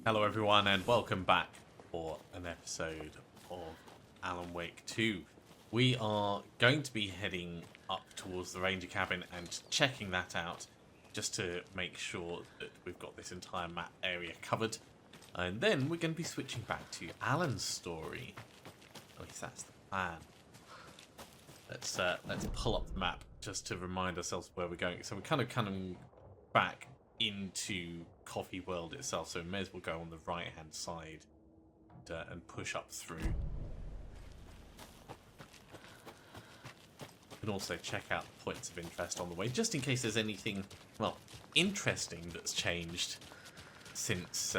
Hello everyone and welcome back for an episode of Alan Wake 2. We are going to be heading up towards the ranger cabin and checking that out just to make sure that we've got this entire map area covered. And then we're going to be switching back to Alan's story. At least that's the plan. Let's pull up the map just to remind ourselves where we're going. So we're kind of coming back into Coffee World itself, so we may as well go on the right hand side and push up through. You can also check out the points of interest on the way, just in case there's anything, well, interesting that's changed since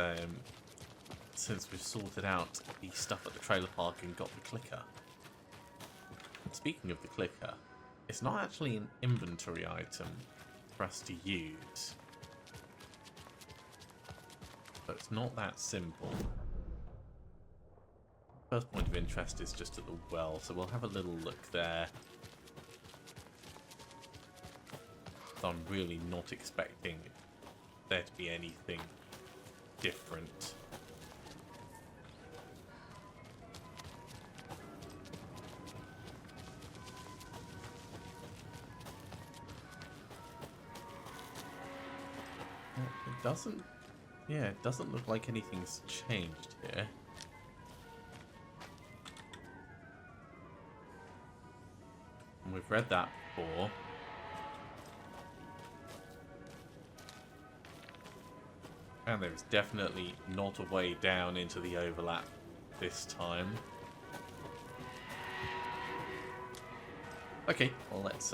we've sorted out the stuff at the trailer park and got the clicker. Speaking of the clicker, it's not actually an inventory item for us to use. But it's not that simple. First point of interest is just at the well, so we'll have a little look there. So I'm really not expecting there to be anything different. It doesn't. Yeah, it doesn't look like anything's changed here. And we've read that before. And there's definitely not a way down into the overlap this time. Okay, well let's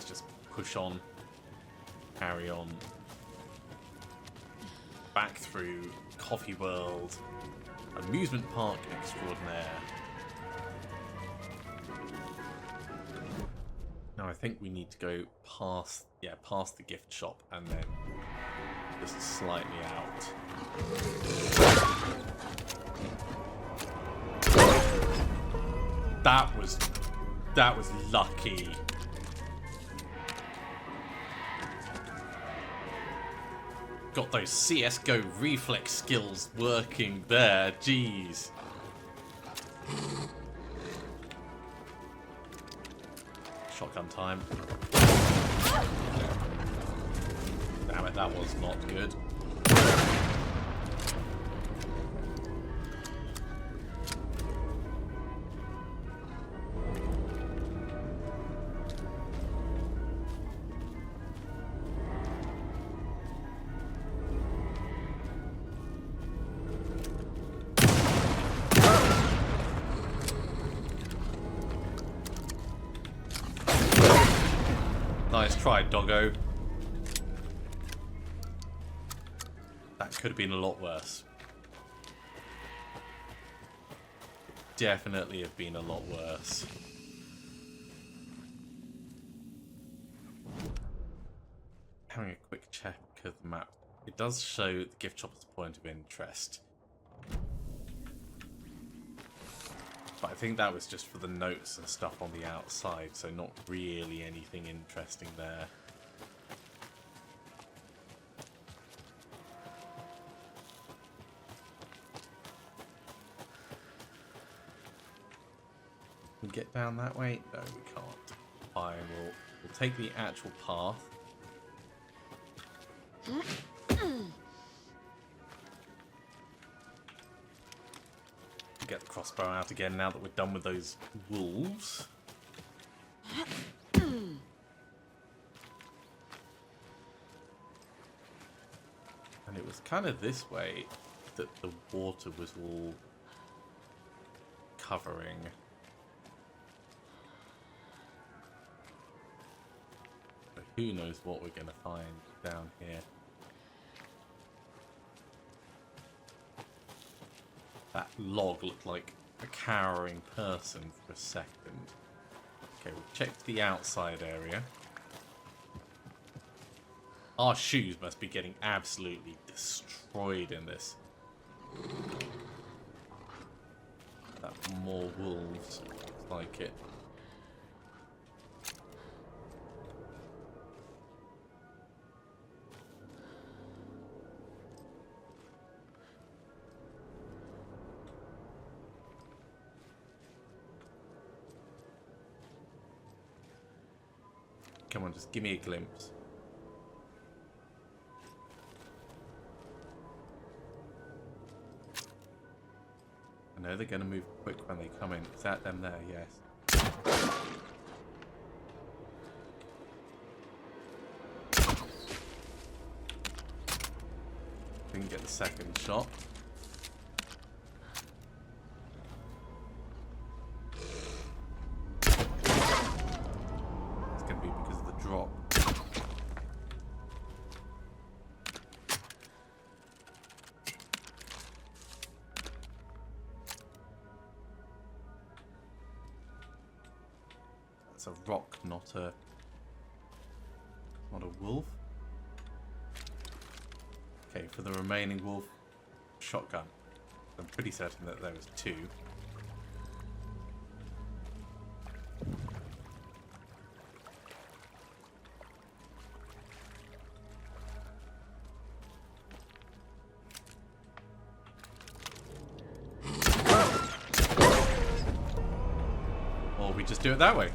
just push on, carry on. Back through Coffee World, amusement park extraordinaire. Now I think we need to go past the gift shop and then just slightly out. That was lucky. Got those CSGO reflex skills working there, jeez. Shotgun time. Damn it, that was not good. Nice try, doggo. That could have been a lot worse. Definitely have been a lot worse. Having a quick check of the map. It does show the gift shop as a point of interest. But I think that was just for the notes and stuff on the outside, so not really anything interesting there. Can we get down that way? No, we can't. Fine, we'll take the actual path. Get the crossbow out again now that we're done with those wolves. And it was kind of this way that the water was all covering. So who knows what we're going to find down here. That log looked like a cowering person for a second. Okay, we've checked the outside area. Our shoes must be getting absolutely destroyed in this. That more wolves, looks like it. Come on, just give me a glimpse. I know they're going to move quick when they come in. Is that them there? Yes. Didn't get the second shot. It's going to be because of the drop. That's a rock, not a wolf. Okay, for the remaining wolf, shotgun. I'm pretty certain that there was 2. Or we just do it that way.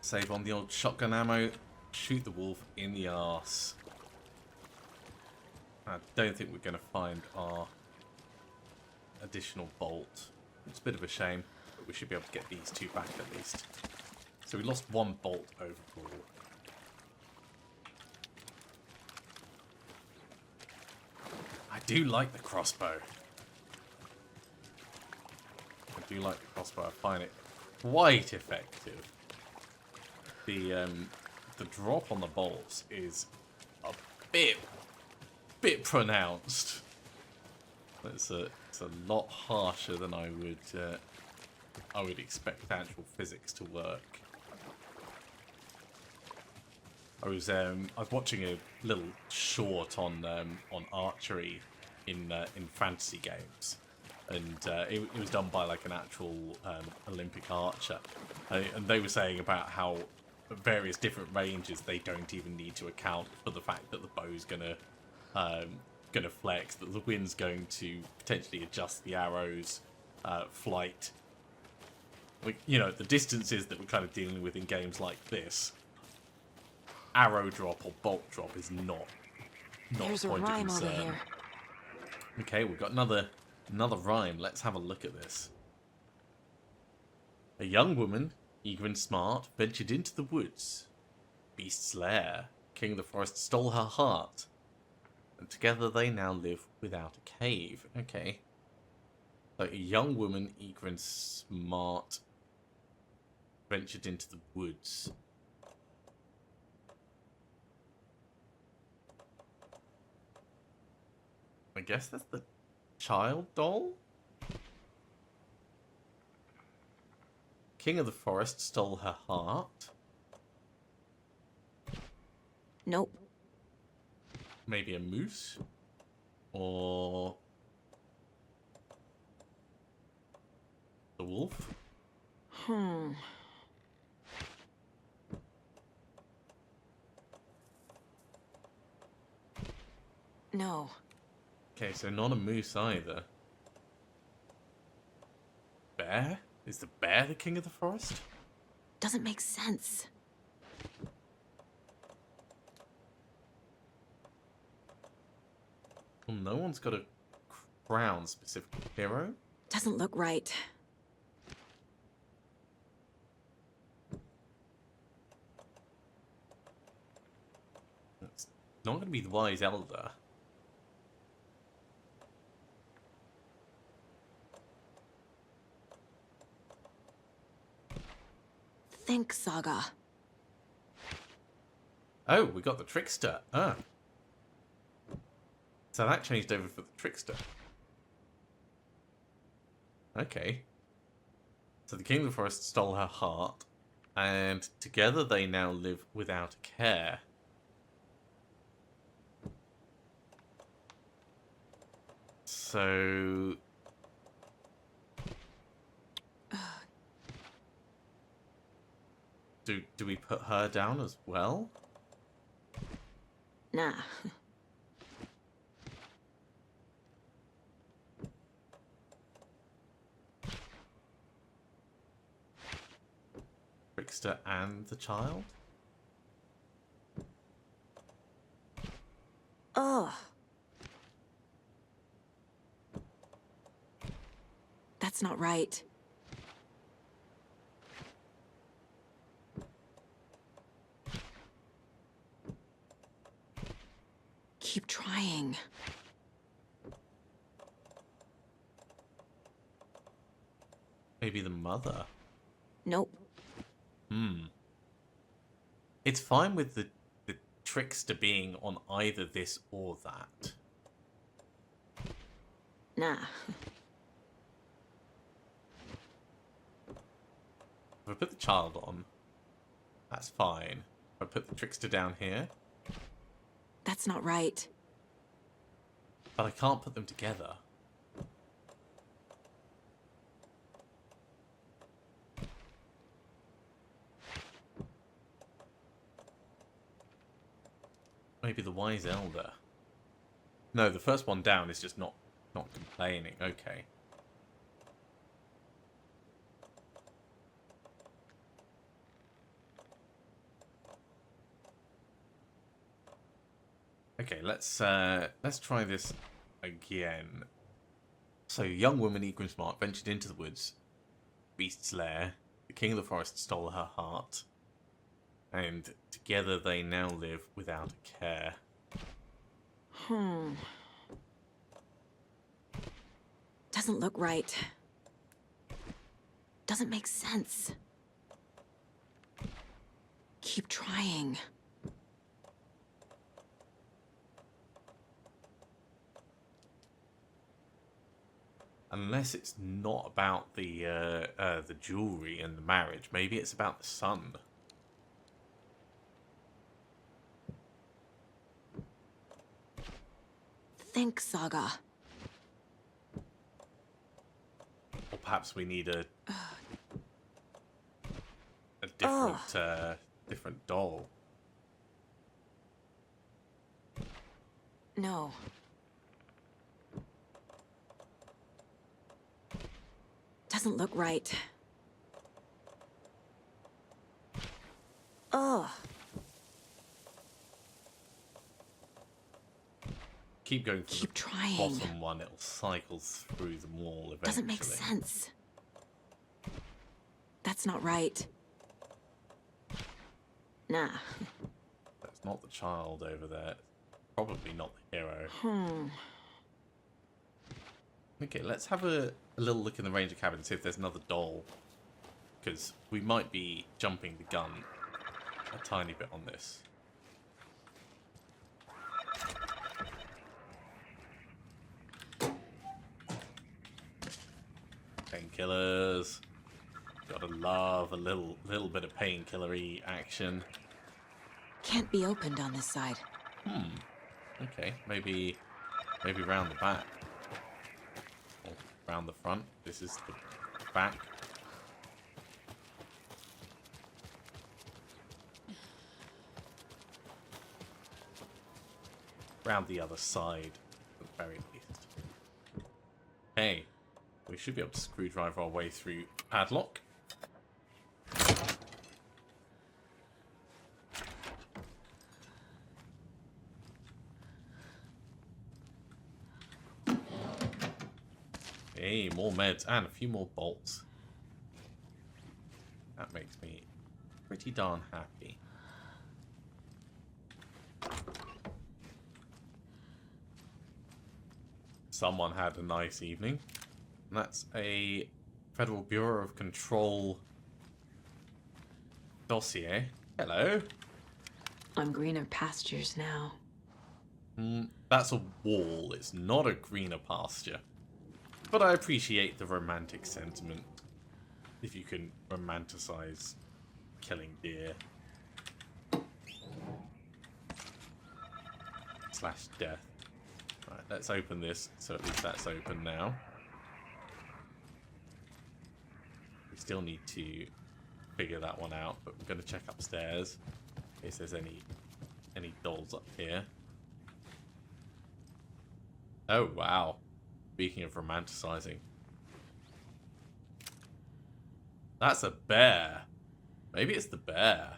Save on the old shotgun ammo. Shoot the wolf in the arse. I don't think we're going to find our additional bolt. It's a bit of a shame, but we should be able to get these 2 back at least. So we lost 1 bolt overall. I do like the crossbow. I do like the crossbow. I find it quite effective. The drop on the bolts is a bit pronounced. It's a lot harsher than I would expect actual physics to work. I was watching a little short on archery in fantasy games, and it was done by like an actual Olympic archer, and they were saying about how at various different ranges they don't even need to account for the fact that the bow's gonna flex, that the wind's going to potentially adjust the arrow's flight. Like, you know, the distances that we're kind of dealing with in games like this, arrow drop or bolt drop is not There's a point a rhyme of over concern. here. Okay, we've got another rhyme. Let's have a look at this. A young woman, eager and smart, ventured into the woods. Beast's lair. King of the forest stole her heart. And together they now live without a cave. Okay. So a young woman, eager and smart, ventured into the woods. I guess that's the child doll? King of the forest stole her heart. Nope. Maybe a moose? Or the wolf? No. Okay, so not a moose either. Bear? Is the bear the king of the forest? Doesn't make sense. Well, no one's got a crown specific hero. Doesn't look right. It's not going to be the wise elder. Think, Saga. Oh, we got the trickster. Ah. So that changed over for the trickster. Okay. So the king of the forest stole her heart, and together they now live without a care. So do we put her down as well? Nah. trickster and the child? Ugh. That's not right. Keep trying. Maybe the mother? Nope. It's fine with the trickster being on either this or that. Nah. If I put the child on, that's fine. If I put the trickster down here, That's not right. but I can't put them together. Maybe the wise elder. No, the first one down is just not complaining. Okay. Okay, let's try this again. So, young woman Egrimsmark ventured into the woods, beast's lair. The king of the forest stole her heart, and together they now live without a care. Doesn't look right. Doesn't make sense. Keep trying. Unless it's not about the jewelry and the marriage, maybe it's about the son. Think, Saga. Or perhaps we need a different different doll. No. Doesn't look right. Ugh. Keep going for Keep the trying. bottom one, it'll cycle through them all eventually. Doesn't make sense. That's not right. Nah. That's not the child over there. Probably not the hero. Okay, let's have a little look in the ranger cabin and see if there's another doll. Because we might be jumping the gun a tiny bit on this. Painkillers. Gotta love a little bit of painkiller-y action. Can't be opened on this side. Okay, maybe round the back. Or round the front. This is the back. Round the other side, at the very least. Hey, we should be able to screwdriver our way through padlock. Hey, more meds and a few more bolts. That makes me pretty darn happy. Someone had a nice evening. And that's a Federal Bureau of Control dossier. Hello. On greener pastures now. That's a wall. It's not a greener pasture. But I appreciate the romantic sentiment. If you can romanticize killing deer. / death. Right, let's open this. So at least that's open now. We still need to figure that one out, but we're going to check upstairs in case there's any dolls up here. Oh, wow. Speaking of romanticizing. That's a bear. Maybe it's the bear.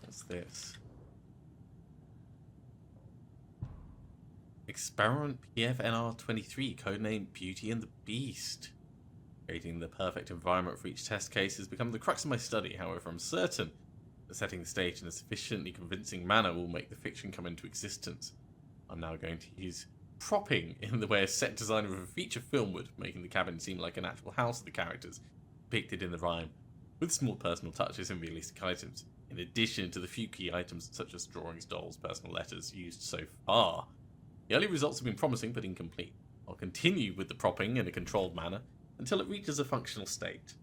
What's this? Experiment PFNR23, codename Beauty and the Beast. Creating the perfect environment for each test case has become the crux of my study. However, I'm certain that setting the stage in a sufficiently convincing manner will make the fiction come into existence. I'm now going to use propping in the way a set designer of a feature film would, making the cabin seem like an actual house of the characters depicted in the rhyme, with small personal touches and realistic items, in addition to the few key items such as drawings, dolls, personal letters used so far. The early results have been promising but incomplete. I'll continue with the propping in a controlled manner until it reaches a functional state.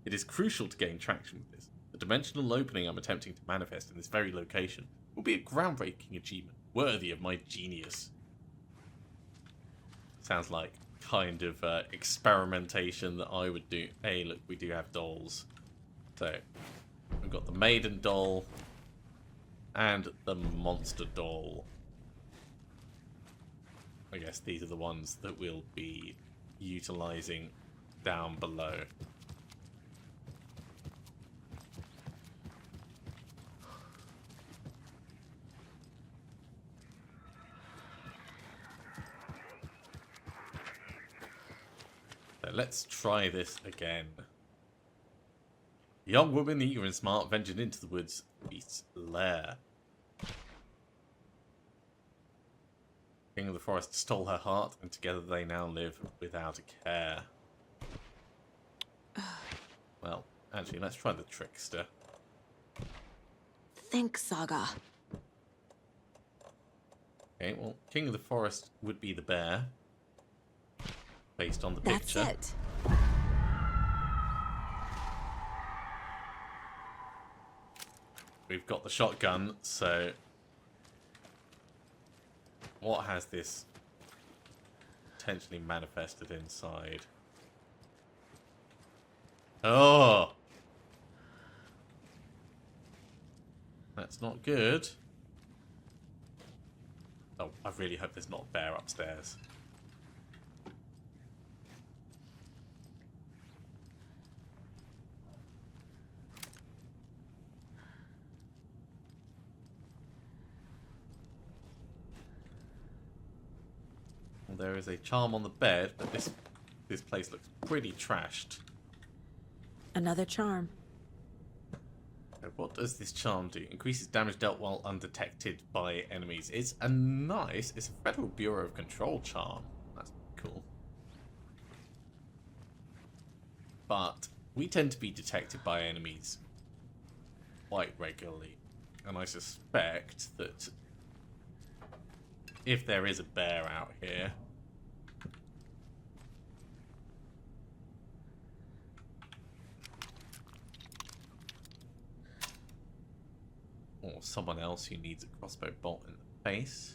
It is crucial to gain traction with this. The dimensional opening I'm attempting to manifest in this very location will be a groundbreaking achievement, worthy of my genius. Sounds like kind of experimentation that I would do. Hey, look, we do have dolls. So, we've got the maiden doll and the monster doll. I guess these are the ones that we'll be utilizing down below. So let's try this again. The young woman, eager and smart, ventured into the woods beast's lair. King of the forest stole her heart, and together they now live without a care. Well, actually, let's try the trickster. Think, Saga. Okay, well, King of the forest would be the bear, based on the picture. That's it. We've got the shotgun, so what has this potentially manifested inside? Oh! That's not good. Oh, I really hope there's not a bear upstairs. Well, there is a charm on the bed, but this place looks pretty trashed. Another charm. So what does this charm do? Increases damage dealt while undetected by enemies. It's a Federal Bureau of Control charm. That's cool. But we tend to be detected by enemies quite regularly. And I suspect that if there is a bear out here, or someone else who needs a crossbow bolt in the face.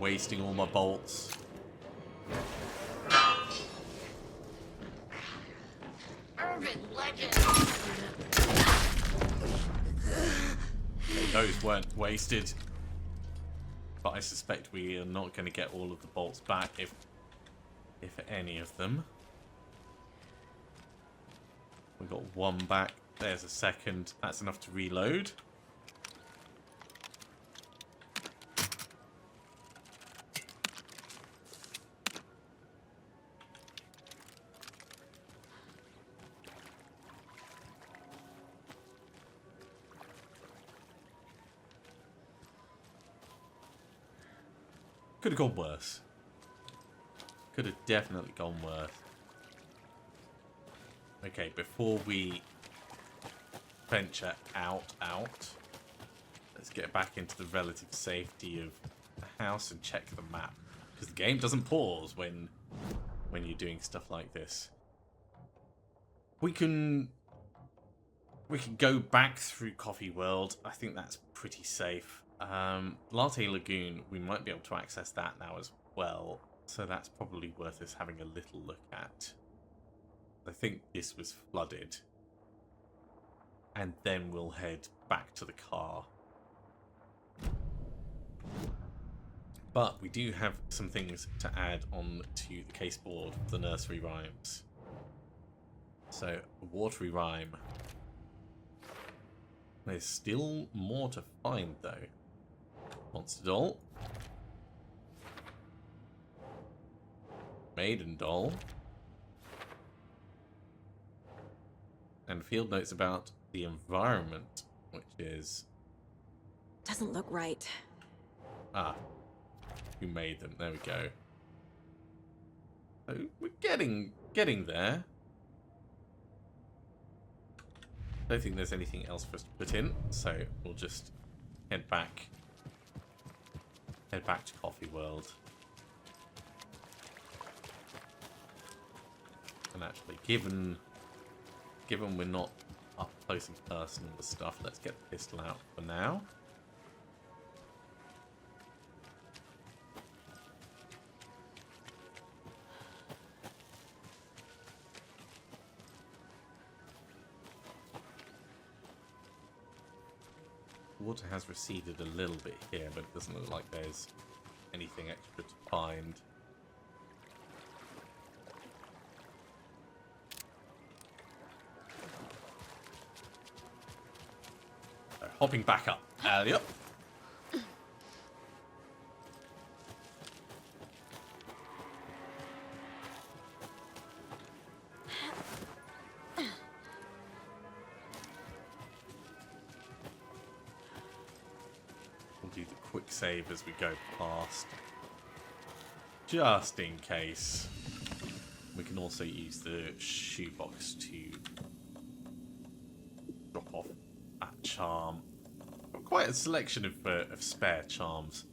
Wasting all my bolts. Those weren't wasted, but I suspect we are not going to get all of the bolts back, if any of them. We got one back. There's a second. That's enough to reload. Could have gone worse. Could have definitely gone worse. Okay, before we venture out, let's get back into the relative safety of the house and check the map. Because the game doesn't pause when you're doing stuff like this. We can We can go back through Coffee World. I think that's pretty safe. Latte Lagoon, we might be able to access that now as well. So that's probably worth us having a little look at. I think this was flooded. And then we'll head back to the car. But we do have some things to add on to the case board for the nursery rhymes. So, a watery rhyme. There's still more to find, though. Monster doll. Maiden doll. And field notes about the environment, which is... Doesn't look right. Ah. Who made them? There we go. So we're getting there. Don't think there's anything else for us to put in, so we'll just head back to Coffee World. And actually, given we're not up close and personal with stuff, let's get the pistol out for now. Water has receded a little bit here, but it doesn't look like there's anything extra to find. So, hopping back up. Yep. Do the quick save as we go past, just in case. We can also use the shoebox to drop off that charm. Got quite a selection of spare charms.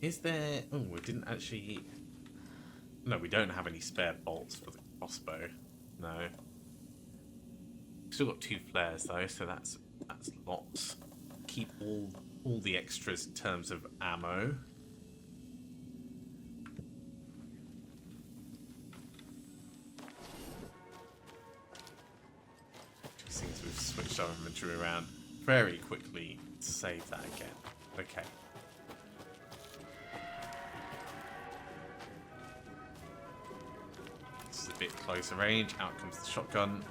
Is there... Oh, we didn't actually... No, we don't have any spare bolts for the crossbow. No. Still got 2 flares though, so that's lots. Keep all the extras in terms of ammo. It seems we've switched our inventory around very quickly to save that again. Okay. This is a bit closer range. Out comes the shotgun.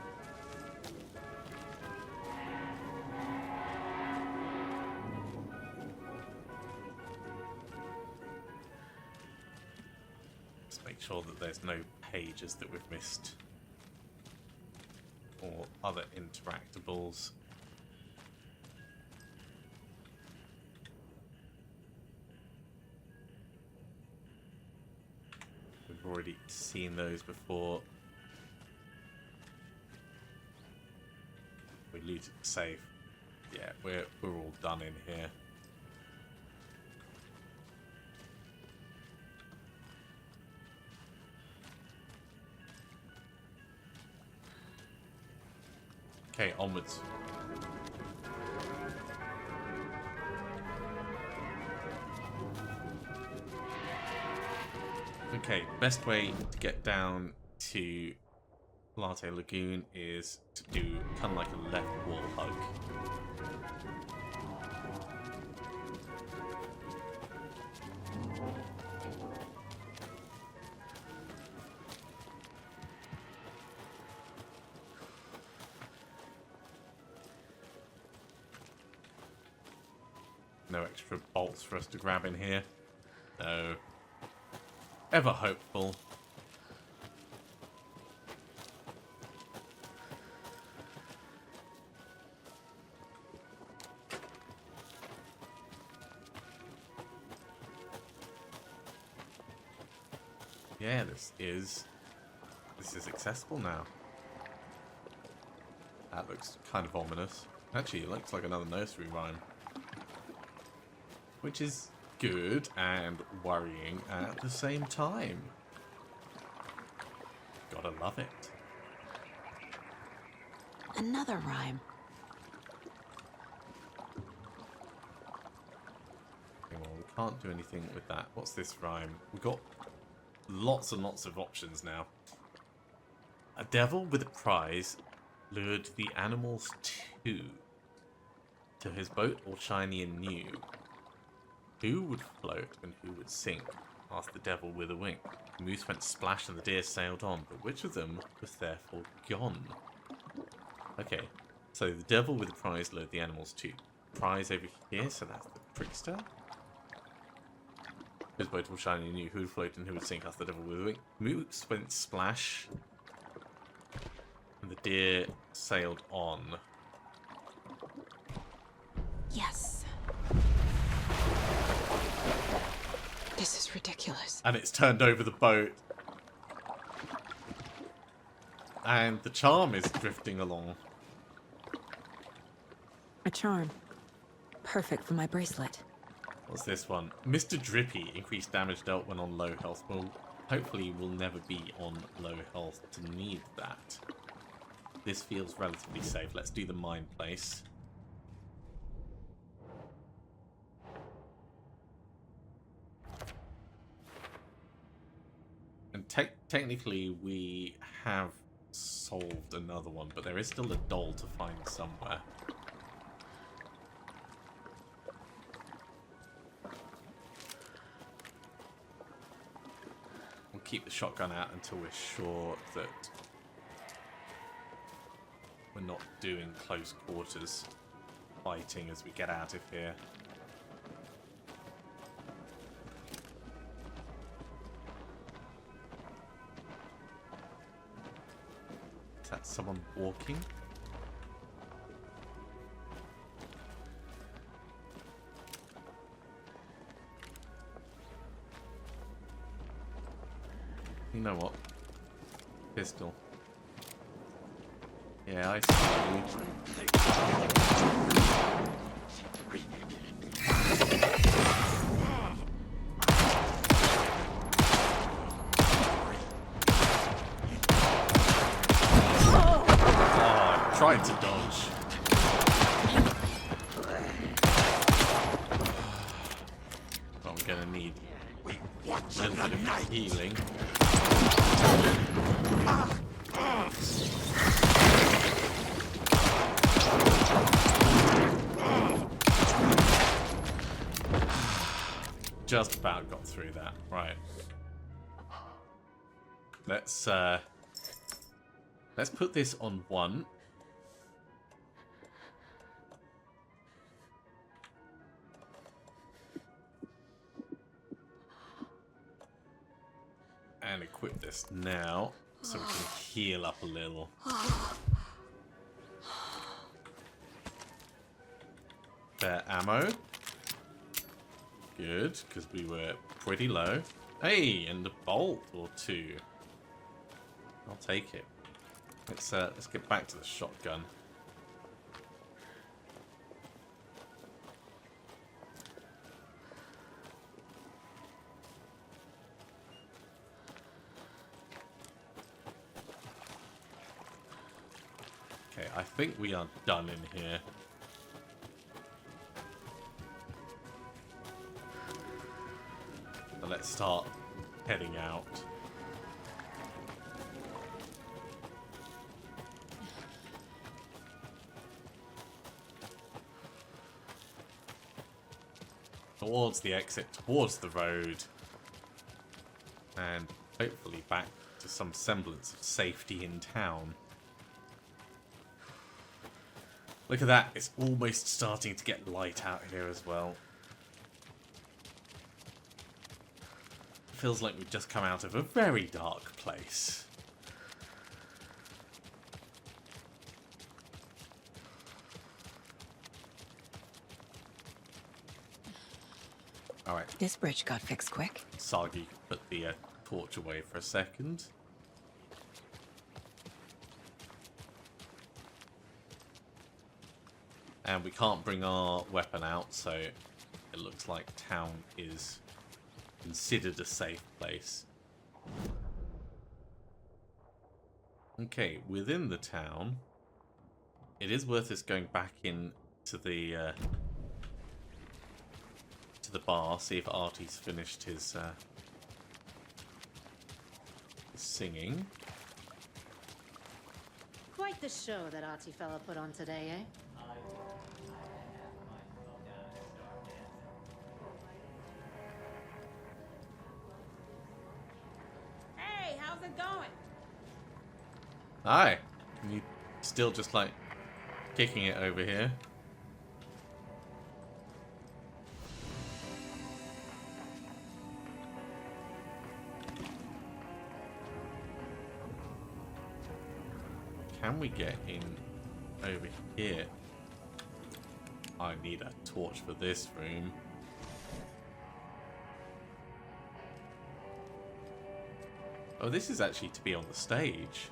Make sure that there's no pages that we've missed or other interactables. We've already seen those before. We looted the safe. Yeah, we're all done in here. Okay, onwards. Okay, best way to get down to Latte Lagoon is to do kind of like a left wall hug. No extra bolts for us to grab in here. No. Ever hopeful. Yeah, this is accessible now. That looks kind of ominous. Actually, it looks like another nursery rhyme. Which is good and worrying at the same time. Gotta love it. Another rhyme. can't do anything with that. What's this rhyme? We've got lots and lots of options now. A devil with a prize lured the animals to his boat all shiny and new. Who would float and who would sink? Asked the devil with a wink. The moose went splash and the deer sailed on, but which of them was therefore gone? Okay, so the devil with the prize lured the animals to. Prize over here, so that's the trickster. His boat all shiny and new. Who would float and who would sink? Asked the devil with a wink. Moose went splash and the deer sailed on. Yes. This is ridiculous. And it's turned over the boat. And the charm is drifting along. A charm. Perfect for my bracelet. What's this one? Mr. Drippy. Increased damage dealt when on low health. Well, hopefully we'll never be on low health to need that. This feels relatively safe. Let's do the mine place. And technically we have solved another one, but there is still a doll to find somewhere. We'll keep the shotgun out until we're sure that we're not doing close quarters fighting as we get out of here. Is that someone walking? You know what? Pistol. Yeah, I see you. Oh, I tried to dodge. I'm gonna need a little bit of healing. Just about got through that. Right. Let's put this on 1. And equip this now so we can heal up a little. Fair ammo. Good, because we were pretty low. Hey, and a bolt or 2. I'll take it. Let's get back to the shotgun. Okay, I think we are done in here. So let's start heading out. Towards the exit, towards the road. And hopefully back to some semblance of safety in town. Look at that, it's almost starting to get light out here as well. Feels like we've just come out of a very dark place. Alright. This bridge got fixed quick. Sagi put the torch away for a second. And we can't bring our weapon out, so it looks like town is considered a safe place. Okay, within the town, it is worth us going back in to the the bar, see if Artie's finished his singing. Quite the show that Artie fella put on today, eh? Hey, how's it going? Hi. You still just like kicking it over here. Can we get in over here? I need a torch for this room. Oh, this is actually to be on the stage.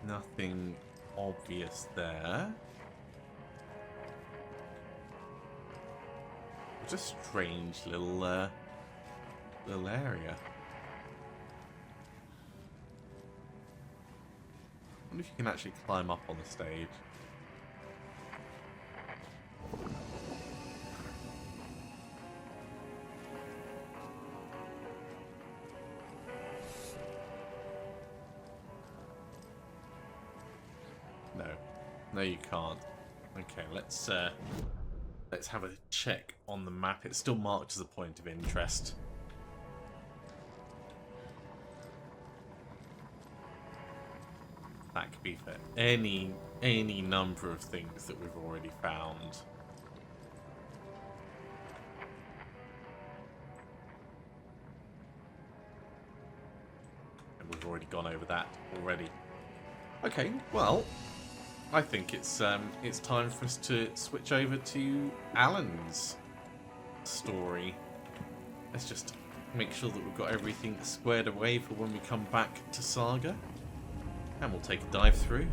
Nothing obvious there. It's a strange little area. I wonder if you can actually climb up on the stage. No. No, you can't. Okay, let's have a check on the map. It's still marked as a point of interest. That could be for any number of things that we've already found. And we've already gone over that already. Okay, well, I think it's time for us to switch over to Alan's story. Let's just make sure that we've got everything squared away for when we come back to Saga. And we'll take a dive through.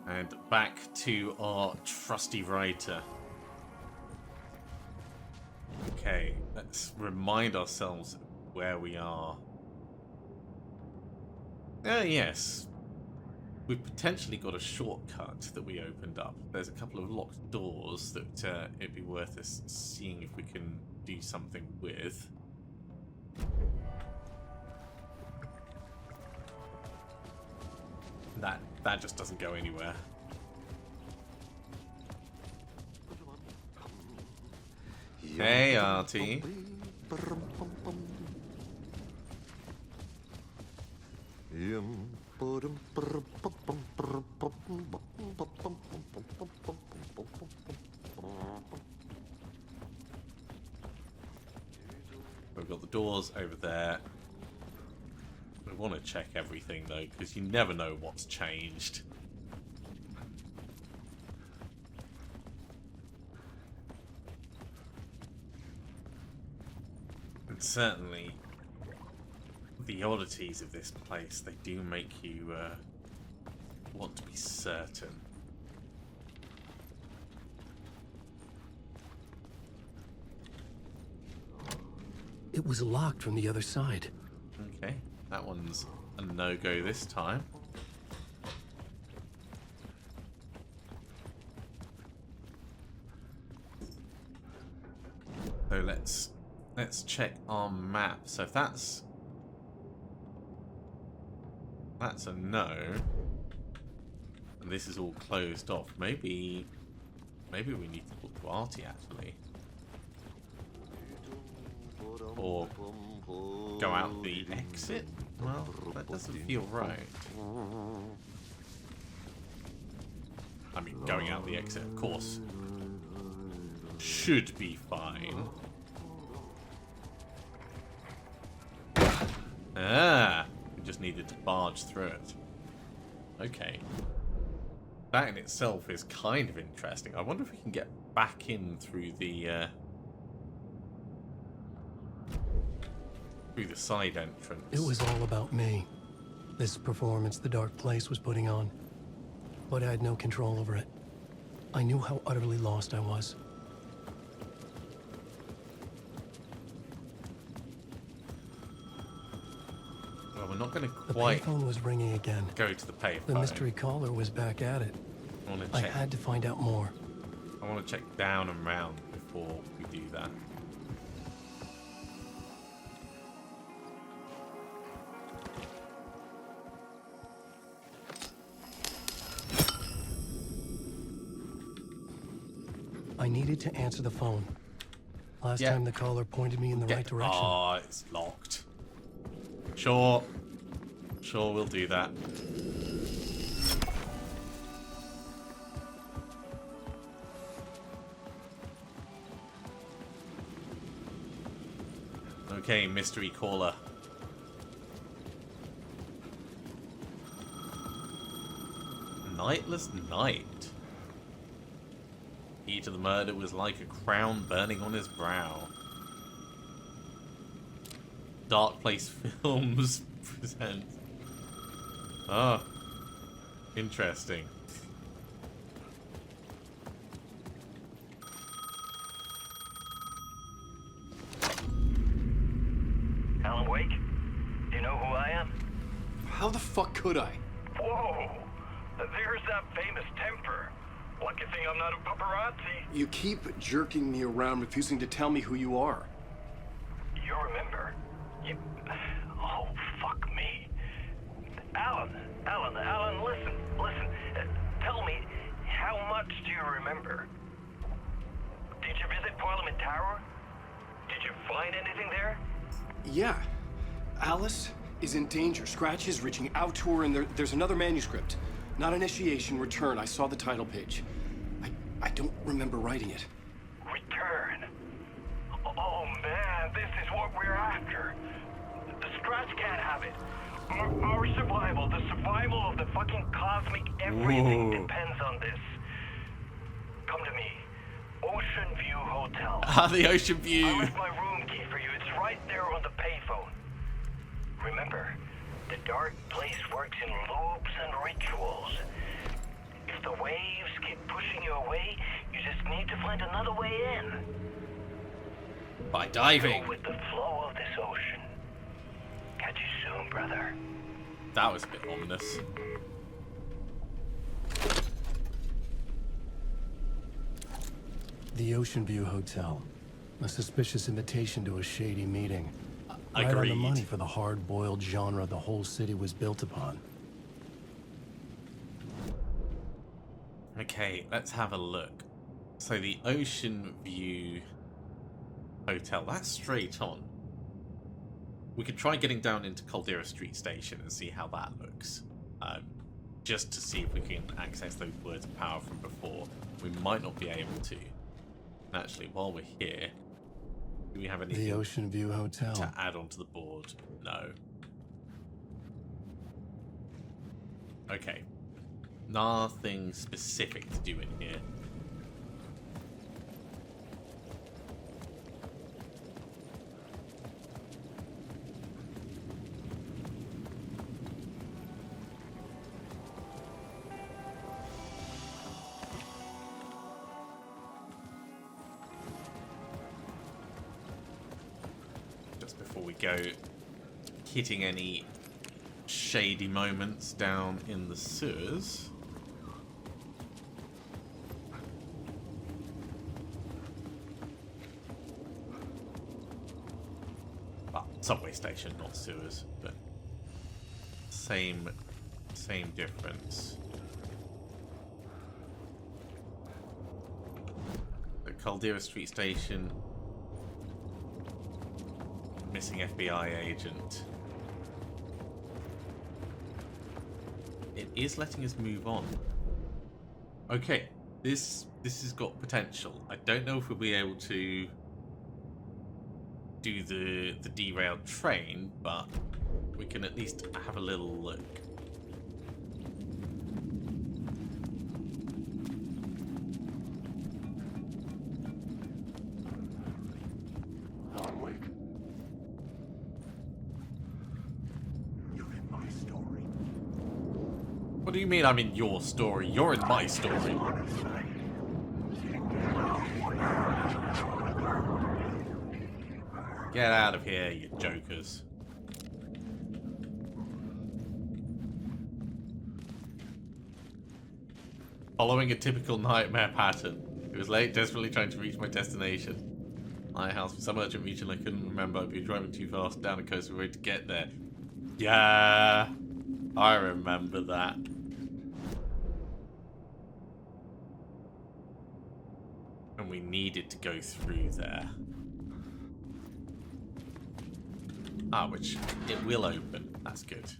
And back to our trusty writer. Okay, let's remind ourselves where we are. Yes. We've potentially got a shortcut that we opened up. There's a couple of locked doors that it'd be worth us seeing if we can do something with. That just doesn't go anywhere. Hey, Artie. We've got the doors over there. We want to check everything though, because you never know what's changed. And certainly, the oddities of this place, they do make you want to be certain. It was locked from the other side. Okay, that one's a no-go this time. So let's check our map. So if that's a no, and this is all closed off, maybe we need to talk to Artie actually. Or go out the exit? Well, that doesn't feel right. I mean, going out the exit, of course, should be fine. needed to barge through it. Okay. That in itself is kind of interesting. I wonder if we can get back in through the side entrance. It was all about me. This performance the Dark Place was putting on. But I had no control over it. I knew how utterly lost I was. Well, we're not going to The quite payphone was ringing again. go to the payphone. The mystery caller was back at it. I want to I check. had to find out more. I want to check down and round before we do that. I needed to answer the phone. Last Yeah. time the caller pointed me in the right direction. Oh, it's locked. Sure. Sure, we'll do that. Okay, mystery caller. Nightless night. Key to the murder was like a crown burning on his brow. Dark Place Films presents. Ah, interesting. Alan Wake? Do you know who I am? How the fuck could I? Whoa! There's that famous temper. Lucky thing I'm not a paparazzi. You keep jerking me around, refusing to tell me who you are. You remember? You... Oh, fuck me. Alan, listen. Tell me, how much do you remember? Did you visit Parliament Tower? Did you find anything there? Yeah. Alice is in danger. Scratch is reaching out to her, and there's another manuscript. Not initiation, return. I saw the title page. I don't remember writing it. Return. Oh man, this is what we're after. The Scratch can't have it. Our survival, the survival of the fucking cosmic everything Whoa. depends on this. Come to me. Ocean View Hotel. Ah, the Ocean View. I left my room key for you. It's right there on the payphone. Remember, the Dark Place works in loops and rituals. If the waves keep pushing you away, you just need to find another way in. By diving. Go with the flow of this ocean. Catch you soon, brother. That was a bit ominous. The Ocean View Hotel. A suspicious invitation to a shady meeting. Right on Agreed. the money for the hard-boiled genre the whole city was built upon. Okay, let's have a look. So the Ocean View Hotel, that's straight on. We could try getting down into Caldera Street Station and see how that looks. Just to see if we can access those words of power from before. We might not be able to. Actually, while we're here, do we have anything The Ocean View Hotel. to add onto the board? No. Okay. Nothing specific to do in here. Just before we go, hitting any shady moments down in the sewers. Well, subway station, not sewers, but same difference. The Caldera Street Station, missing FBI agent. It is letting us move on. Okay, this has got potential. I don't know if we'll be able to do the derailed train, but we can at least have a little look. Alan Wake. You're in my story. What do you mean I'm in your story? You're in my story. Get out of here, you jokers. Following a typical nightmare pattern. It was late, desperately trying to reach my destination. Lighthouse for some urgent region I couldn't remember. I'd been driving too fast down a coastal road to get there. Yeah, I remember that. And we needed to go through there. Ah, which it will open. That's good.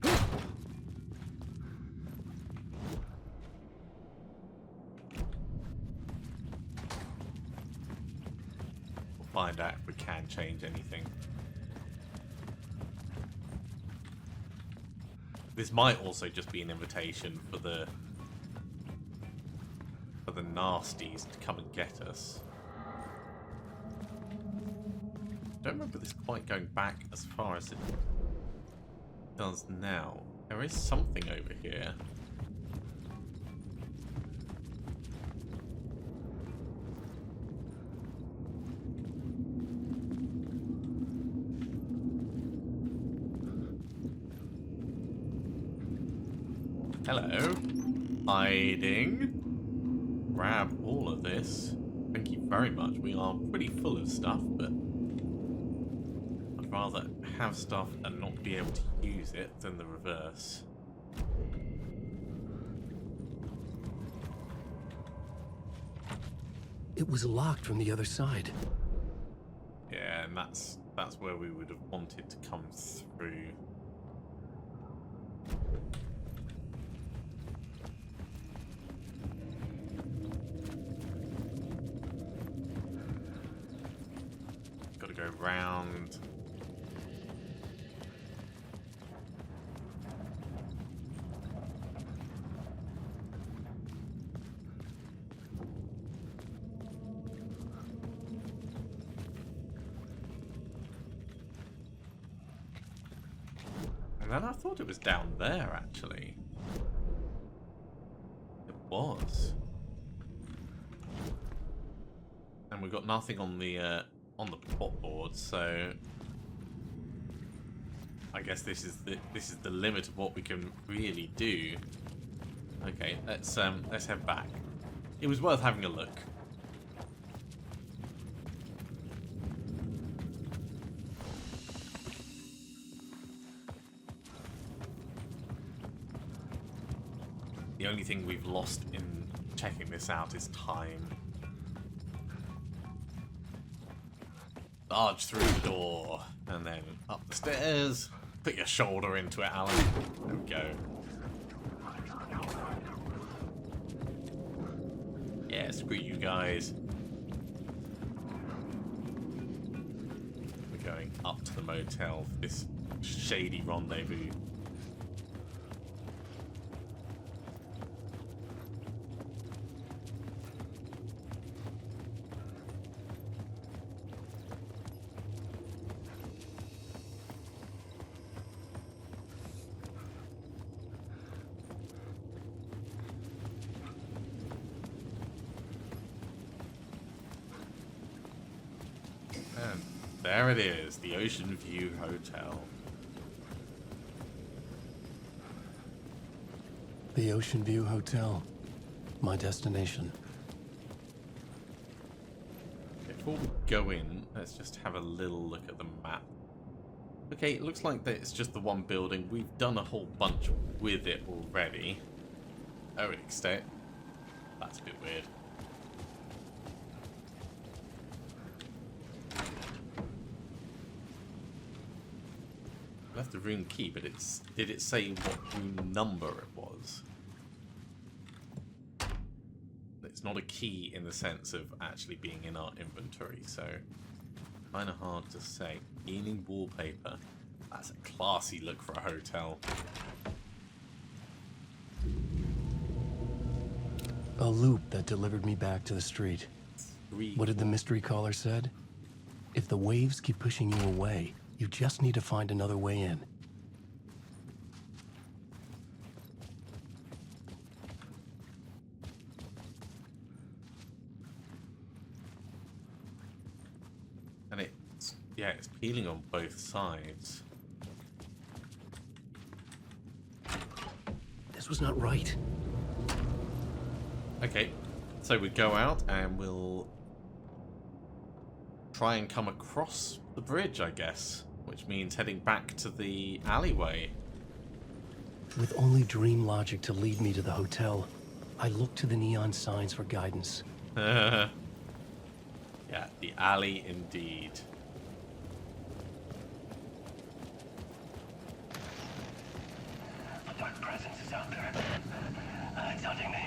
We'll find out if we can change anything. This might also just be an invitation for the nasties to come and get us. I don't remember this quite going back as far as it does now. There is something over here. Hello. Hiding. Grab all of this. Thank you very much. We are pretty full of stuff, but I'd rather have stuff and not be able to use it than the reverse. It was locked from the other side. Yeah, and that's where we would have wanted to come through. Got to go round. And then I thought it was down there, actually. It was. And we've got nothing on the plot board, so I guess this is the limit of what we can really do. Okay, let's head back. It was worth having a look. The only thing we've lost in checking this out is time. Barge through the door, and then up the stairs. Put your shoulder into it, Alan. There we go. Yeah, screw you guys. We're going up to the motel for this shady rendezvous. And there it is, the Ocean View Hotel. The Ocean View Hotel. My destination. Before we go in, let's just have a little look at the map. Okay, it looks like that it's just the one building. We've done a whole bunch with it already. Oh, extent. That's a bit weird. Left the room key, but did it say what room number it was? It's not a key in the sense of actually being in our inventory, so Kind of hard to say. Evening wallpaper. That's a classy look for a hotel. A loop that delivered me back to the street. What did the mystery caller said? If the waves keep pushing you away, you just need to find another way in. And it's, yeah, it's peeling on both sides. This was not right. Okay, so we go out and we'll try and come across the bridge, I guess, which means heading back to the alleyway. With only dream logic to lead me to the hotel, I looked to the neon signs for guidance. Yeah, the alley indeed. The dark presence is out there. It's hunting me.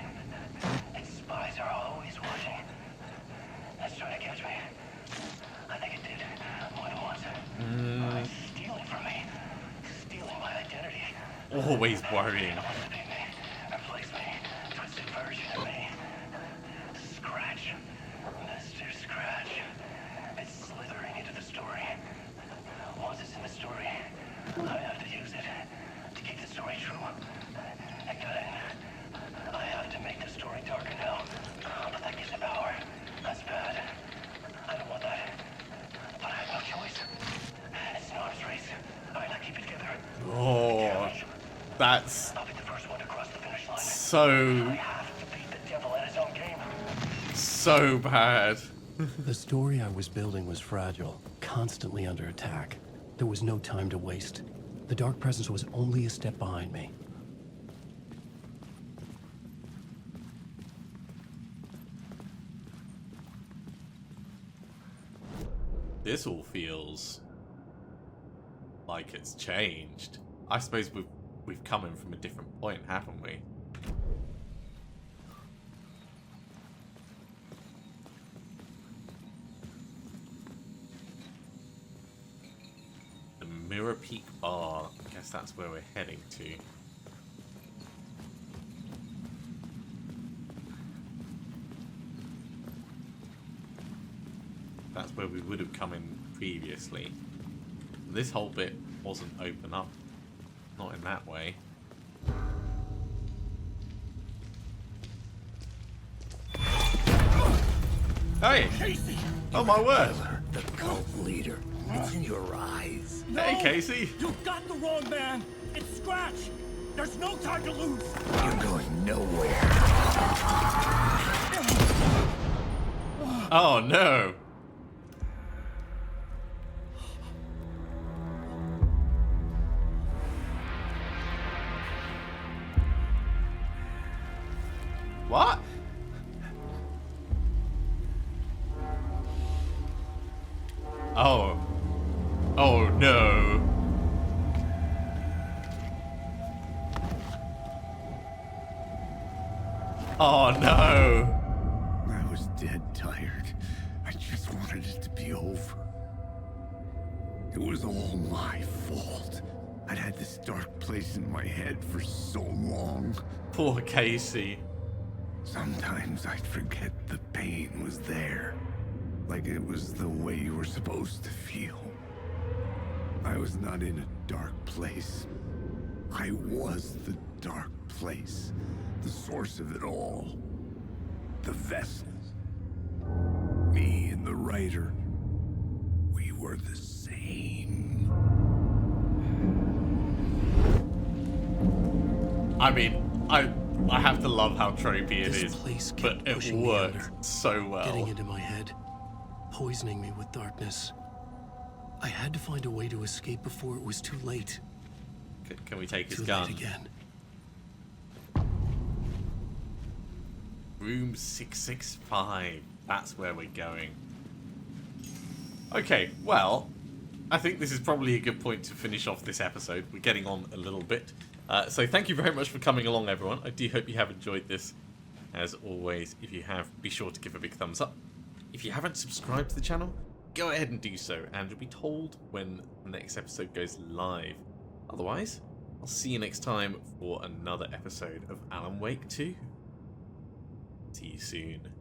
Its spies are always watching. It's trying to catch me. I think it did more than once. It's stealing from me. Stealing my identity. Always worrying. It wants to be me. Replace me. Twisted version of me. Scratch. Mr. Scratch. It's slithering into the story. Once it's in the story, I have to use it to keep the story true. It got in. I have to make the story darker now. But that gives it power. That's bad. I don't want that. But I have no choice. It's an arms race. Alright, now keep it together. Oh, that's I'll be the first one to cross the finish line. so, I have to beat the devil at his own game. so bad. The story I was building was fragile, constantly under attack. There was no time to waste. The dark presence was only a step behind me. This all feels like it's changed. I suppose we've come in from a different point, haven't we? The Mirror Peak Bar. I guess that's where we're heading to. That's where we would have come in previously. This whole bit wasn't open up. Not in that way. Hey! Casey! Oh my word! The cult leader. It's in your eyes. Hey, Casey! You got the wrong man! It's Scratch! There's no time to lose! You're going nowhere. Oh no! What? Oh. Oh no. Oh no. I was dead tired. I just wanted it to be over. It was all my fault. I'd had this dark place in my head for so long. Poor Casey. Sometimes I'd forget the pain was there. Like it was the way you were supposed to feel. I was not in a dark place. I was the dark place. The source of it all. The vessel. Me and the writer. We were the same. I mean, I have to love how tropey it This is, place but kept it pushing me worked under, so well. getting into my head, poisoning me with darkness. I had to find a way to escape before it was too late. Can we take his Too gun? late again. Room 665. That's where we're going. Okay, well, I think this is probably a good point to finish off this episode. We're getting on a little bit. So thank you very much for coming along, everyone. I do hope you have enjoyed this. As always, if you have, be sure to give a big thumbs up. If you haven't subscribed to the channel, go ahead and do so, and you'll be told when the next episode goes live. Otherwise, I'll see you next time for another episode of Alan Wake 2. See you soon.